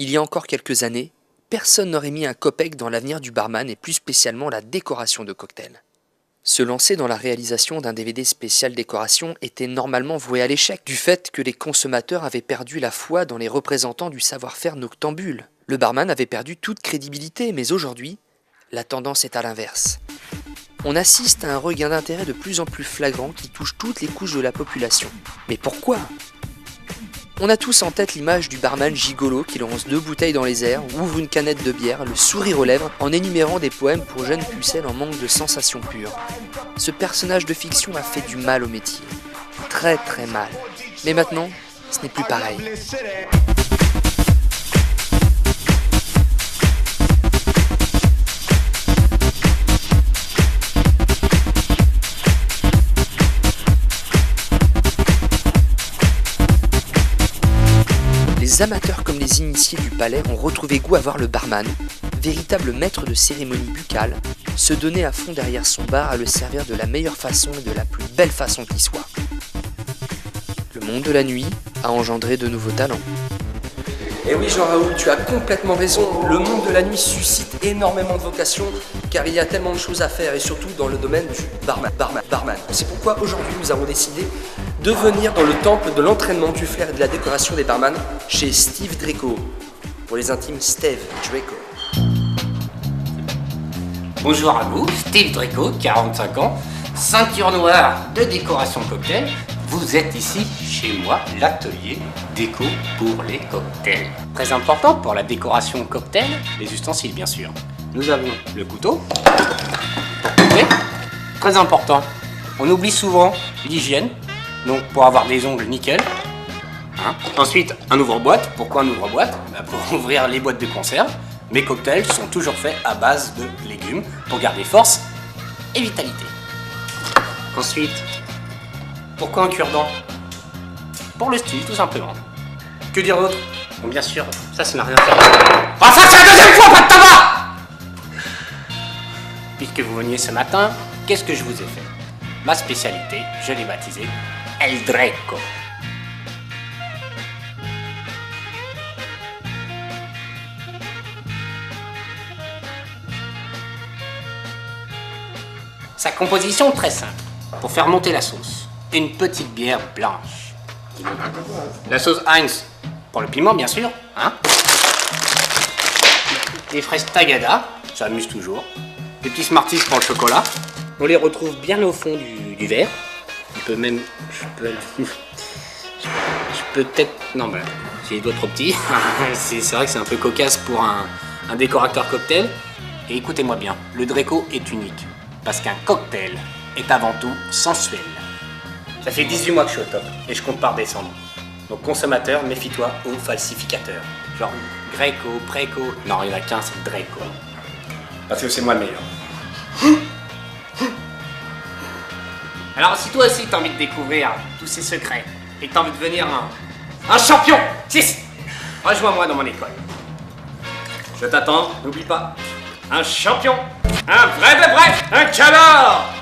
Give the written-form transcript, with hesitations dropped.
Il y a encore quelques années, personne n'aurait mis un copec dans l'avenir du barman et plus spécialement la décoration de cocktails. Se lancer dans la réalisation d'un DVD spécial décoration était normalement voué à l'échec, du fait que les consommateurs avaient perdu la foi dans les représentants du savoir-faire noctambule. Le barman avait perdu toute crédibilité, mais aujourd'hui, la tendance est à l'inverse. On assiste à un regain d'intérêt de plus en plus flagrant qui touche toutes les couches de la population. Mais pourquoi ? On a tous en tête l'image du barman gigolo qui lance 2 bouteilles dans les airs, ouvre une canette de bière, le sourire aux lèvres, en énumérant des poèmes pour jeunes pucelles en manque de sensations pures. Ce personnage de fiction a fait du mal au métier. Très très mal. Mais maintenant, ce n'est plus pareil. Les amateurs comme les initiés du palais ont retrouvé goût à voir le barman, véritable maître de cérémonie buccale, se donner à fond derrière son bar à le servir de la meilleure façon et de la plus belle façon qui soit. Le monde de la nuit a engendré de nouveaux talents. Et oui Jean-Raoul, tu as complètement raison, le monde de la nuit suscite énormément de vocations car il y a tellement de choses à faire et surtout dans le domaine du barman. C'est pourquoi aujourd'hui nous avons décidé de venir dans le temple de l'entraînement du flair et de la décoration des barman chez Steve Draco. Pour les intimes, Steve Draco. Bonjour à vous, Steve Draco, 45 ans, ceinture noire de décoration cocktail. Vous êtes ici, chez moi, l'atelier déco pour les cocktails. Très important pour la décoration cocktail, les ustensiles bien sûr. Nous avons le couteau, pour couper, très important. On oublie souvent l'hygiène, donc pour avoir des ongles nickel. Ensuite, un ouvre-boîte. Pourquoi un ouvre-boîte ? Pour ouvrir les boîtes de conserve. Mes cocktails sont toujours faits à base de légumes pour garder force et vitalité. Ensuite, pourquoi un cure-dent ? Pour le style, tout simplement. Que dire d'autre ? Bon, bien sûr, ça n'a rien à faire. Ah, ça, c'est la deuxième fois, pas de tabac ! Puisque vous veniez ce matin, qu'est-ce que je vous ai fait ? Ma spécialité, je l'ai baptisée El Draco. Sa composition très simple. Pour faire monter la sauce, une petite bière blanche. La sauce Heinz pour le piment, bien sûr. Des fraises Tagada, ça amuse toujours. Des petits Smarties pour le chocolat. On les retrouve bien au fond du verre. On peut même... Je peux peut-être... Non, bah, j'ai les doigts trop petits. C'est vrai que c'est un peu cocasse pour un décorateur cocktail. Et écoutez-moi bien, le Draco est unique. Parce qu'un cocktail est avant tout sensuel. Ça fait 18 mois que je suis au top et je compte pas redescendre. Donc consommateur, méfie-toi aux falsificateurs. Genre Greco, Preco... Non, il n'y en a qu'un, c'est Draco. Parce que c'est moi le meilleur. Alors si toi aussi t'as envie de découvrir tous ces secrets et que t'as envie de devenir un champion, rejoins-moi dans mon école. Je t'attends, n'oublie pas. Un champion, un vrai de vrai, un canard.